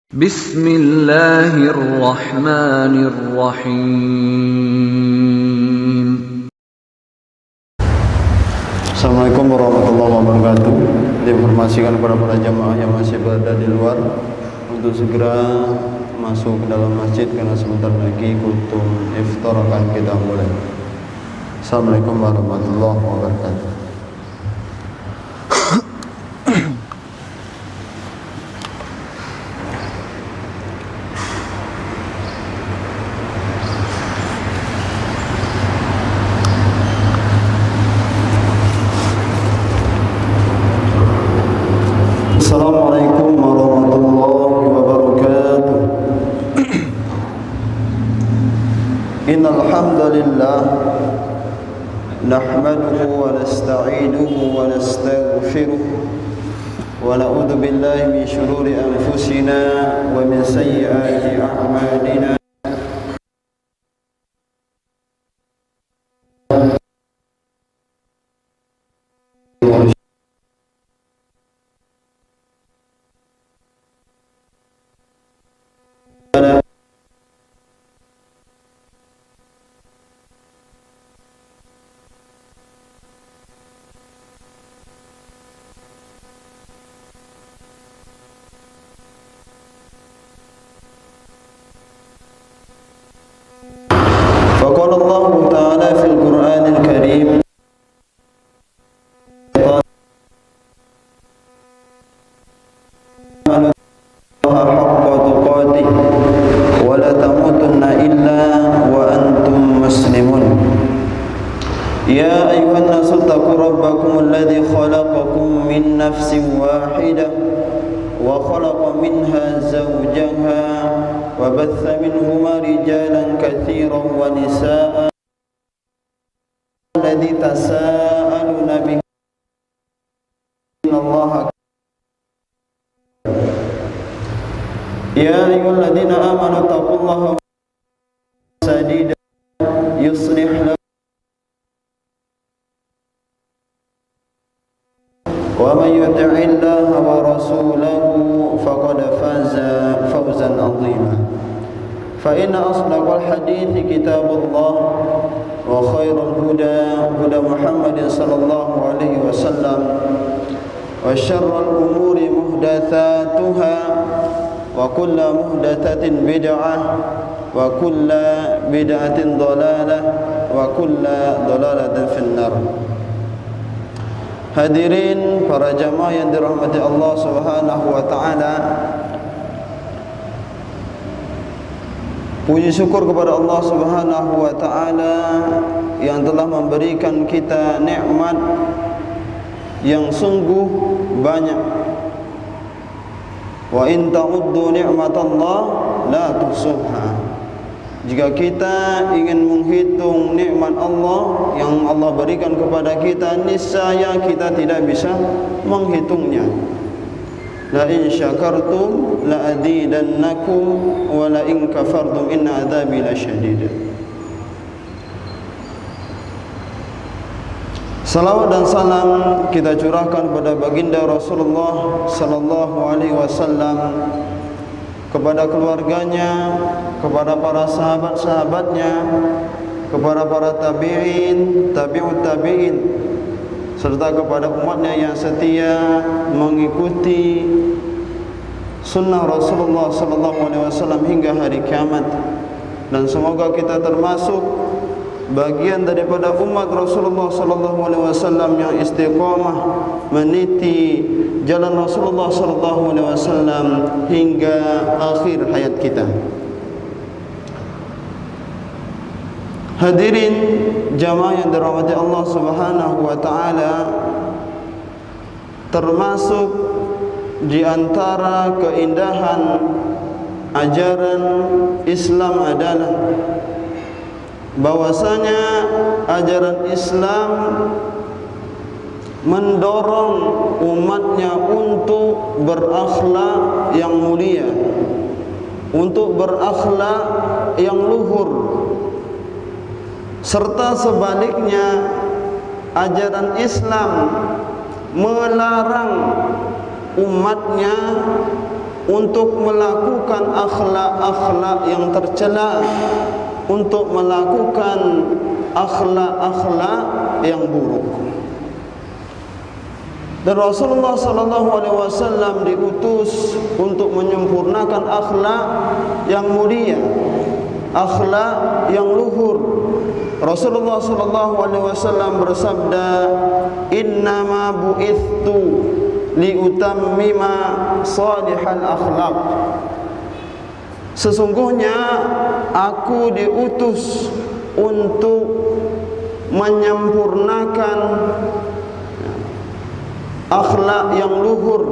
Bismillahirrahmanirrahim. Assalamualaikum warahmatullahi wabarakatuh. Diinformasikan kepada para jamaah yang masih berada di luar untuk segera masuk ke dalam masjid karena sebentar lagi kultum iftar akan kita mulai. Assalamualaikum warahmatullahi wabarakatuh. Assalamualaikum warahmatullahi wabarakatuh. Innal hamdalillah nahmaduhu wa nasta'inuhu wa nastaghfiruh wa na'udzu billahi min shururi anfusina wa min sayyiati a'malina. فقال الله تعالى في القرآن الكريم حق تقاته ولا تموتن إلا وأنتم مسلمون يا أيها الناس اتقوا ربكم الذي خلقكم من نفس واحدة وخلق منها زوجها وبث منهما رجالا كثيرا ونساء الذي تساءلون به إن الله يا أيها الذين آمنوا اتقوا الله سديدا يصلح لكم ومن يطع الله ورسوله فقد فاز فوزا عظيما فإن أصدق الحديث كتاب الله وخير الهدى هدى محمد صلى الله عليه وسلم وشر الأمور محدثاتها وكل محدثة بدعة وكل بدعة ضلالة وكل ضلالة في النار. Hadirin para jamaah yang dirahmati Allah Subhanahu wa taala. Puji syukur kepada Allah Subhanahu wa taala yang telah memberikan kita nikmat yang sungguh banyak. Wa in ta'uddu ni'matallah la tuhsuha. Jika kita ingin menghitung nikmat Allah yang Allah berikan kepada kita, niscaya kita tidak bisa menghitungnya. La in syakartum la azidannakum wa la in kafartum inna adzabi lasyadid. Salawat dan salam kita curahkan kepada baginda Rasulullah sallallahu alaihi wasallam, kepada keluarganya, kepada para sahabat-sahabatnya, kepada para tabi'in, tabi'ut tabi'in, serta kepada umatnya yang setia mengikuti sunnah Rasulullah sallallahu alaihi wasallam hingga hari kiamat. Dan semoga kita termasuk bagian daripada umat Rasulullah sallallahu alaihi wasallam yang istiqamah meniti jalan Rasulullah sallallahu alaihi wasallam hingga akhir hayat kita. Hadirin jamaah yang dirahmati Allah Subhanahu wa taala, termasuk di antara keindahan ajaran Islam adalah bahwasanya ajaran Islam mendorong umatnya untuk berakhlak yang mulia, untuk berakhlak yang luhur. Serta sebaliknya, ajaran Islam melarang umatnya untuk melakukan akhlak-akhlak yang tercela, untuk melakukan akhlak-akhlak yang buruk. Dan Rasulullah SAW diutus untuk menyempurnakan akhlak yang mulia, akhlak yang luhur. Rasulullah SAW bersabda, "Innama bu'ithtu liutammima salihal akhlak." Sesungguhnya aku diutus untuk menyempurnakan akhlak yang luhur,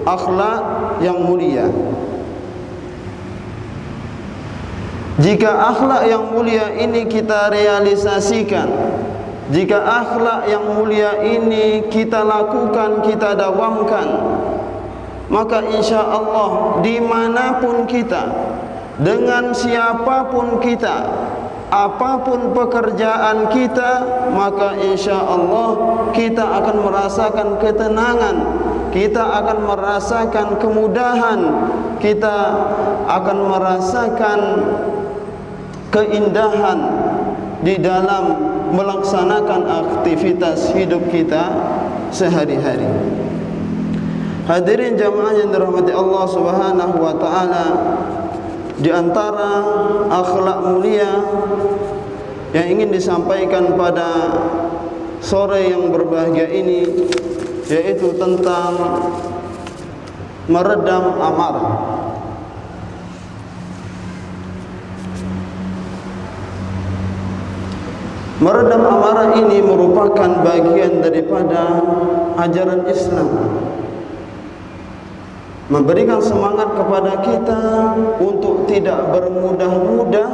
akhlak yang mulia. Jika akhlak yang mulia ini kita realisasikan, jika akhlak yang mulia ini kita lakukan, kita dawamkan, maka insya Allah dimanapun kita, dengan siapapun kita, apapun pekerjaan kita, maka insya Allah kita akan merasakan ketenangan, kita akan merasakan kemudahan, kita akan merasakan keindahan di dalam melaksanakan aktivitas hidup kita sehari-hari. Hadirin jamaah yang dirahmati Allah Subhanahu wa taala, di antara akhlak mulia yang ingin disampaikan pada sore yang berbahagia ini yaitu tentang meredam amarah. Meredam amarah ini merupakan bagian daripada ajaran Islam, memberikan semangat kepada kita untuk tidak bermudah-mudah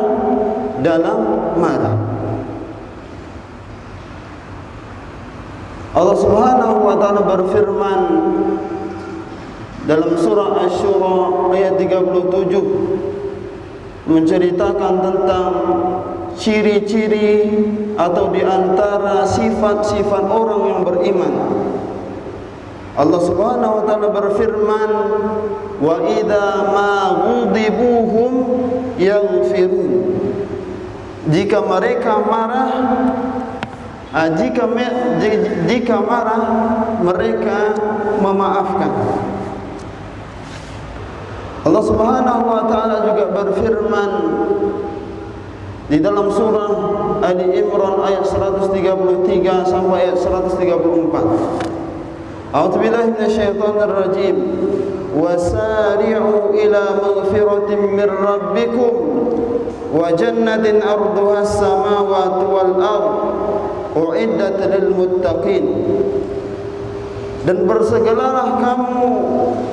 dalam marah. Allah Subhanahu wa taala berfirman dalam surah Asy-Syura ayat 37 menceritakan tentang ciri-ciri atau di antara sifat-sifat orang yang beriman. Allah Subhanahu wa taala berfirman, "Wa idza ma ghudibuhum yaghfirun." Jika mereka marah, jika marah mereka memaafkan. Allah Subhanahu wa taala juga berfirman di dalam surah Ali Imran ayat 133 sampai ayat 134. A'udzu billahi minasyaitonir rajim. Wasari'u ila maghfiratin min rabbikum wa jannatin 'arduha as-samawati wal ardh u'iddat lil muttaqin. Dan bersegeralah kamu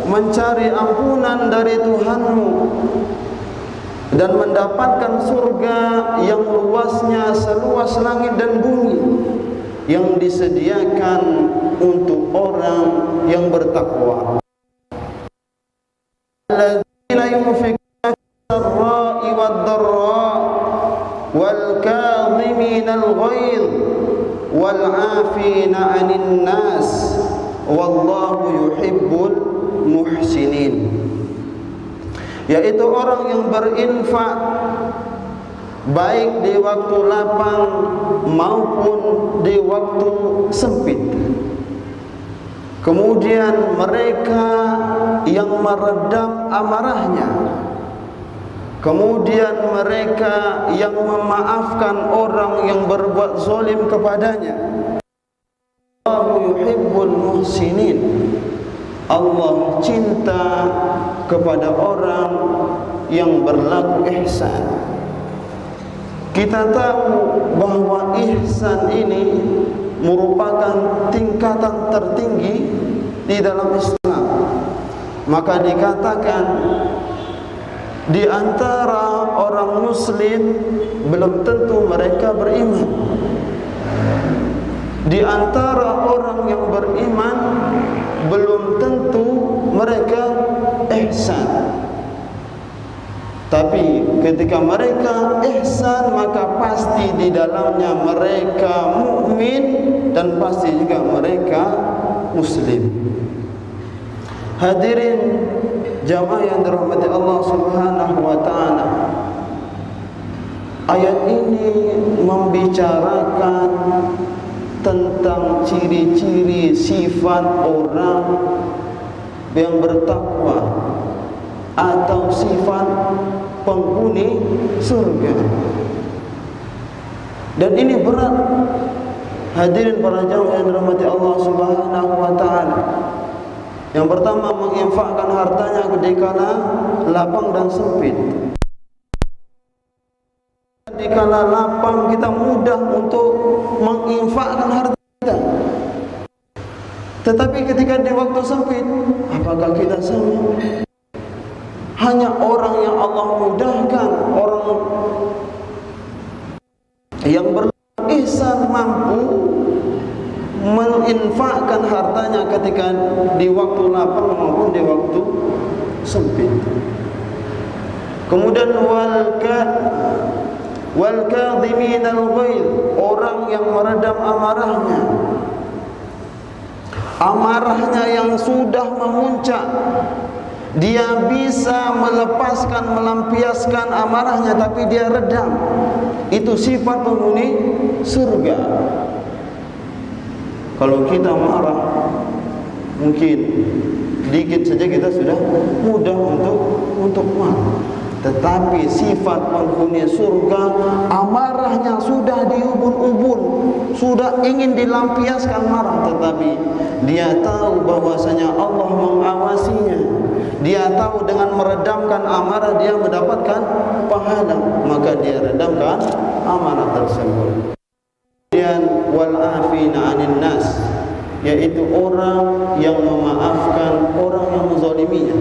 mencari ampunan dari Tuhanmu dan mendapatkan surga yang luasnya seluas langit dan bumi, yang disediakan untuk orang yang bertakwa. Alladzina yunfiquna fis-sarra'i wad-dharra wal kadhimina al-ghaidh wal 'afina 'anil nas wallahu yuhibbul muhsinin. Yaitu orang yang berinfak baik di waktu lapang maupun di waktu sempit. Kemudian mereka yang meredam amarahnya. Kemudian mereka yang memaafkan orang yang berbuat zalim kepadanya. Allahu yuhibbul muhsinin. Allah cinta kepada orang yang berlaku ihsan. Kita tahu bahwa ihsan ini merupakan tingkatan tertinggi di dalam Islam. Maka dikatakan di antara orang muslim belum tentu mereka beriman. Di antara orang yang beriman belum tentu mereka ihsan. Tapi ketika mereka ihsan, maka pasti di dalamnya mereka mukmin dan pasti juga mereka muslim. Hadirin jamaah yang dirahmati Allah Subhanahu wa taala. Ayat ini membicarakan tentang ciri-ciri sifat orang yang bertakwa atau sifat penghuni surga. Dan ini berat. Hadirin para jamaah yang dirahmati Allah Subhanahu wa taala. Yang pertama, menginfakkan hartanya ketika lapang dan sempit. Ketika lapang kita mudah untuk menginfakkan harta kita. Tetapi ketika di waktu sempit, apakah kita sama? Hanya orang yang Allah mudahkan, orang yang berihsan mampu menginfakkan hartanya ketika di waktu lapang maupun di waktu sempit. Kemudian wal kadhimin al-ghaidh, orang yang meredam amarahnya. Amarahnya yang sudah memuncak, dia bisa melepaskan, melampiaskan amarahnya, tapi dia redam. Itu sifat penghuni surga. Kalau kita marah, mungkin dikit saja kita sudah mudah untuk marah. Tetapi sifat penghuni surga, amarahnya sudah diubun-ubun, sudah ingin dilampiaskan marah, tetapi dia tahu bahwasanya Allah mengawasinya. Dia tahu dengan meredamkan amarah dia mendapatkan pahala, maka dia redamkan amarah tersebut. Kemudian wal afina 'anil nas, yaitu orang yang memaafkan orang yang menzaliminya.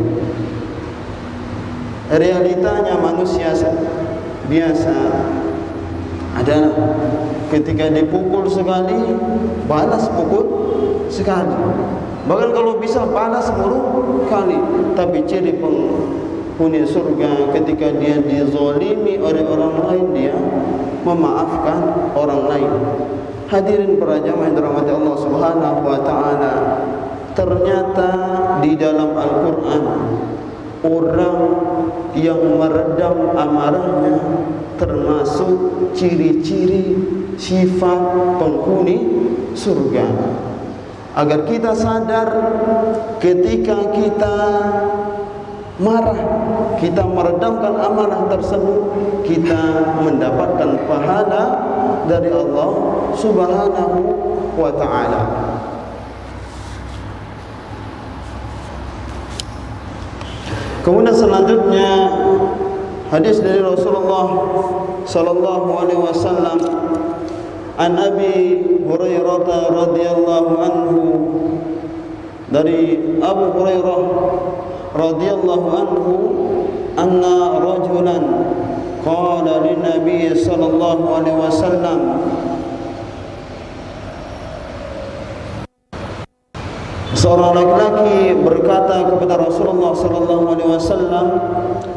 Realitanya manusia biasa adalah ketika dipukul sekali, balas pukul sekali. Bahkan kalau bisa balas 10 kali. Tapi ciri penghuni surga ketika dia dizalimi oleh orang lain, dia memaafkan orang lain. Hadirin para jamaah yang dirahmati Allah Subhanahu wa taala, ternyata di dalam Al-Qur'an orang yang meredam amarahnya termasuk ciri-ciri sifat penghuni surga. Agar kita sadar ketika kita marah, kita meredamkan amarah tersebut, kita mendapatkan pahala dari Allah Subhanahu wa ta'ala. Kemudian selanjutnya hadis dari Rasulullah sallallahu alaihi wasallam, an Abi Hurairah radhiyallahu anhu, dari Abu Hurairah radhiyallahu anhu, anna rajulan qala lin Nabi sallallahu alaihi wasallam, seorang laki-laki berkata kepada Rasulullah sallallahu alaihi wasallam,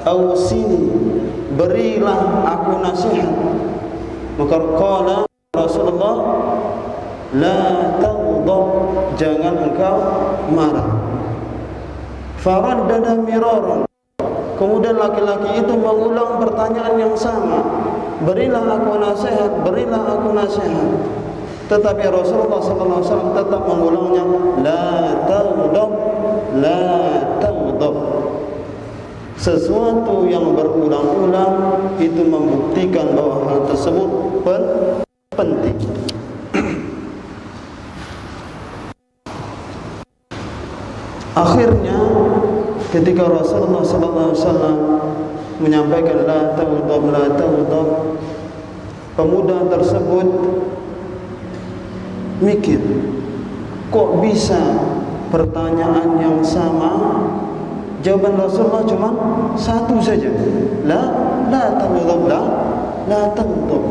"Ausini, berilah aku nasihat." Maka qala Rasulullah, "La taghdab, jangan engkau marah." Faraddada miraran. Kemudian laki-laki itu mengulang pertanyaan yang sama, "Berilah aku nasihat, berilah aku nasihat." Tetapi Rasulullah sallallahu alaihi wasallam tetap mengulangnya, la taghdab, la taghdab. Sesuatu yang berulang-ulang itu membuktikan bahwa hal tersebut penting. Akhirnya ketika Rasulullah sallallahu alaihi wasallam menyampaikan la taghdab, la taghdab, pemuda tersebut mikir, kok bisa pertanyaan yang sama? Jawaban Rasulullah cuma satu saja, la taghdab, la taghdab.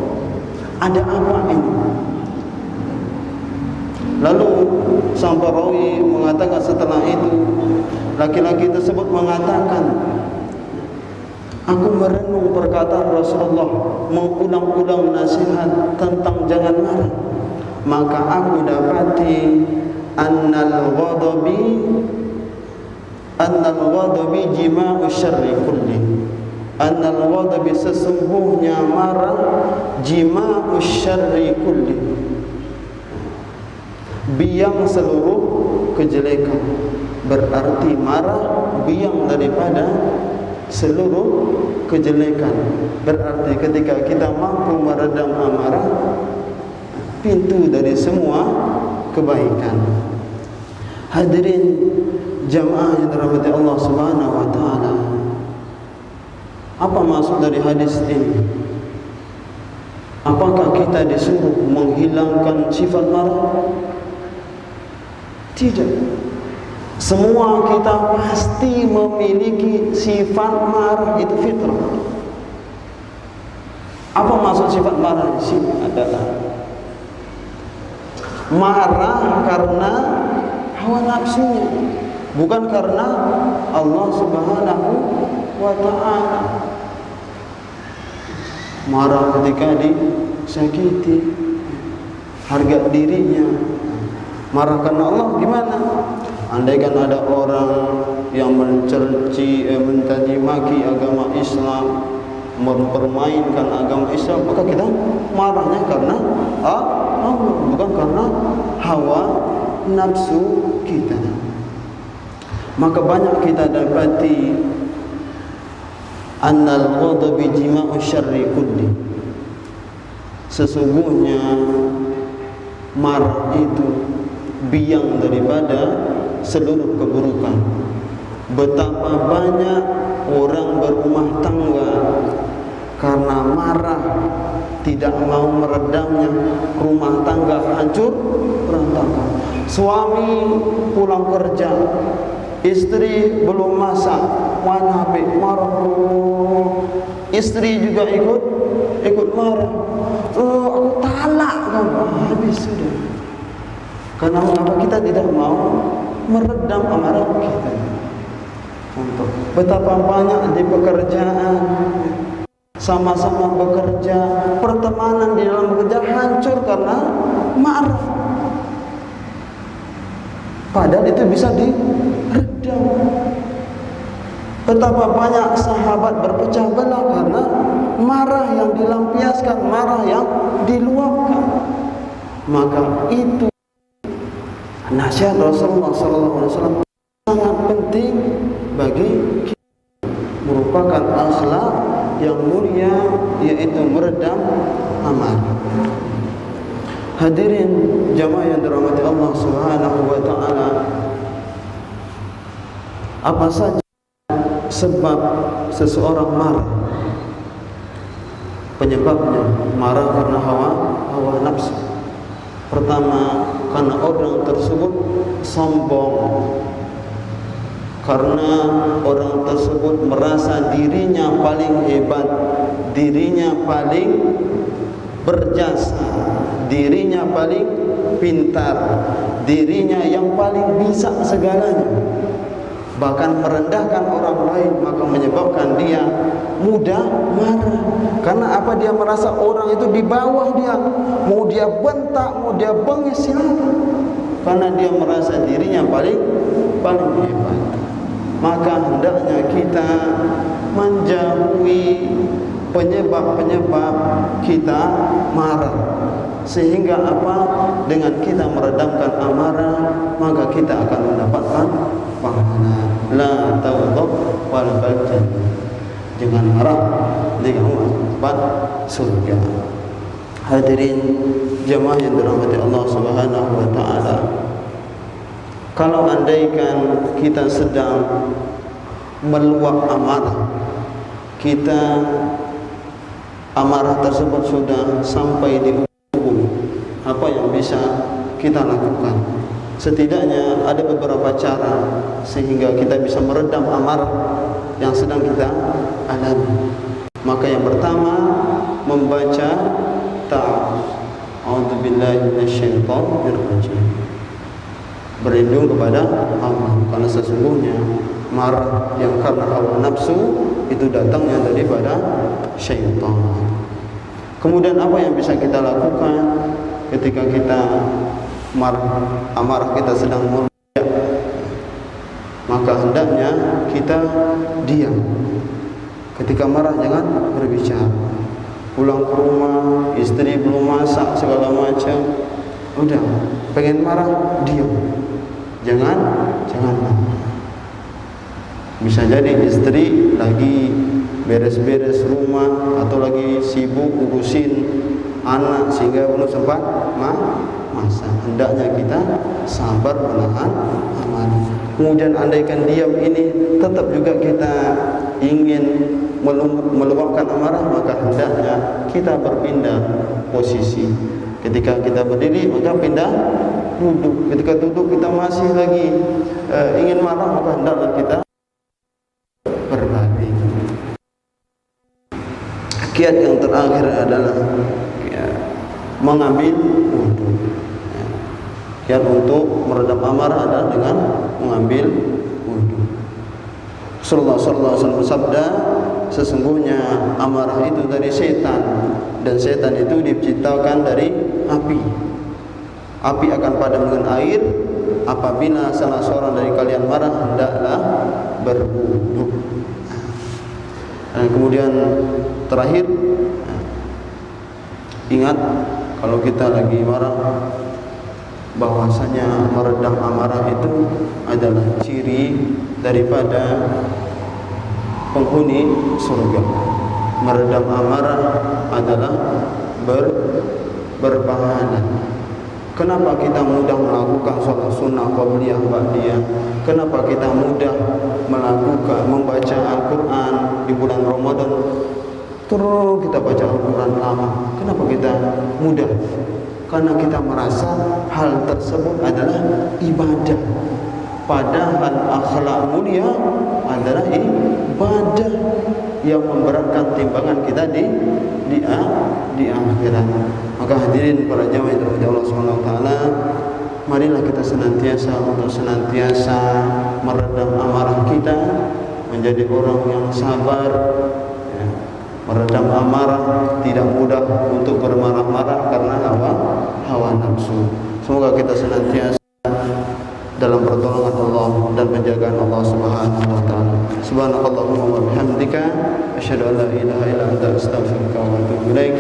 Ada apa ini? Lalu sang perawi mengatakan setelah itu, laki-laki tersebut mengatakan, aku merenung perkataan Rasulullah mengulang-ulang nasihat tentang jangan marah, maka aku dapati annal ghadabi annal ghadabi jima'u syarri kulli. Annal ghadabi sesungguhnya marah jima'u syarri kulli, biang seluruh kejelekan. Berarti marah biang daripada seluruh kejelekan. Berarti ketika kita mampu meredam amarah, pintu dari semua kebaikan. Hadirin jamaah yang dirahmati Allah Subhanahu wa taala. Apa maksud dari hadis ini? Apakah kita disuruh menghilangkan sifat marah? Tidak. Semua kita pasti memiliki sifat marah, itu fitrah. Apa maksud sifat marah di sini adalah marah karena hawa nafsunya, bukan karena Allah Subhanahu wa ta'ala. Marah ketika disakiti harga dirinya. Marah karena Allah gimana? Andaikan ada orang yang mencaci maki agama Islam, mempermainkan agama Islam, maka kita marahnya karena Allah, bukan karena hawa nafsu kita. Maka banyak kita dapati annal ghadabi jima'u syarri kulli. Sesungguhnya marah itu biang daripada seluruh keburukan. Betapa banyak orang berumah tangga karena marah tidak mau meredamnya, rumah tangga hancur berantakan. Suami pulang kerja, istri belum masak, mana habis marah. Istri juga ikut marah. Aku talak kau, habis sudah. Karena mengapa kita tidak mau meredam amarah kita? Contoh, betapa banyak di pekerjaan, sama-sama bekerja, pertemanan di dalam bekerja hancur karena marah. Padahal itu bisa diredam. Betapa banyak sahabat berpecah belah karena marah yang dilampiaskan, marah yang diluapkan. Maka itu nasihat Rasulullah SAW sangat penting bagi kita, merupakan akhlak yang mulia, yaitu meredam amarah. Hadirin jamaah yang dirahmati Allah Subhanahu wa taala, apa saja sebab seseorang marah? Penyebabnya marah karena hawa nafsu. Pertama, karena orang tersebut sombong, karena orang tersebut merasa dirinya paling hebat, dirinya paling berjasa, dirinya paling pintar, dirinya yang paling bisa segalanya, bahkan merendahkan orang lain, maka menyebabkan dia mudah marah. Karena apa? Dia merasa orang itu di bawah dia, mau dia bentak, mau dia bengis, silakan. Karena dia merasa dirinya paling hebat. Maka hendaknya kita menjauhi penyebab-penyebab kita marah. Sehingga apa? Dengan kita meredamkan amarah, maka kita akan mendapatkan pahala. La taghdab wal baljan. Jangan marah, dengan dapat surga. Hadirin jemaah yang dirahmati Allah Subhanahu wa taala, kalau andaikan kita sedang meluap amarah, kita amarah tersebut sudah sampai di ujung, apa yang bisa kita lakukan? Setidaknya ada beberapa cara sehingga kita bisa meredam amarah yang sedang kita alami. Maka yang pertama, membaca A'udzubillahi minasyaitonir rajim. Berlindung kepada Allah, karena sesungguhnya marah yang karena hawa nafsu itu datangnya daripada syaitan. Kemudian apa yang bisa kita lakukan ketika kita amarah kita sedang meluap? maka hendaknya kita diam. Ketika marah jangan berbicara. Pulang ke rumah, istri belum masak segala macam, udah pengen marah, diam. Jangan marah. Bisa jadi istri lagi beres-beres rumah atau lagi sibuk urusin anak sehingga belum sempat masak. Hendaknya kita sabar menahan amarah. Kemudian andaikan diam ini tetap juga kita ingin meluapkan amarah, maka hendaknya kita berpindah posisi. Ketika kita berdiri maka pindah duduk. Ketika duduk kita masih lagi ingin marah, maka hendaklah kita berbalik. Kiat yang terakhir adalah mengambil wudhu. Kiat untuk meredam amarah adalah dengan mengambil wudhu. Rasulullah SAW bersabda, sesungguhnya amarah itu dari setan, dan setan itu diciptakan dari api. Api akan padam dengan air. Apabila salah seorang dari kalian marah, hendaklah berwudhu. Dan kemudian terakhir, ingat kalau kita lagi marah, bahwasanya meredam amarah itu adalah ciri daripada penghuni surga. Meredam amarah adalah berpahala. Kenapa kita mudah melakukan sholat sunnah qabliyah ba'diyah? Kenapa kita mudah melakukan membaca Al-Quran di bulan Ramadan? Terus kita baca Al-Quran lama. Kenapa kita mudah? Karena kita merasa hal tersebut adalah ibadah. Padahal akhlak mulia adalah ibadah yang memberatkan timbangan kita di akhirat. Maka hadirin para jamaah yang dirahmati Allah Subhanahu wa taala, marilah kita senantiasa meredam amarah kita, menjadi orang yang sabar, meredam amarah, tidak mudah untuk bermarah-marah karena hawa nafsu. Semoga kita senantiasa dalam pertolongan Allah dan penjagaan Allah Subhanahu wa taala. Subhanakallahumma wa bihamdika asyhadu an la ilaha illa anta astaghfiruka wa atubu ilaik.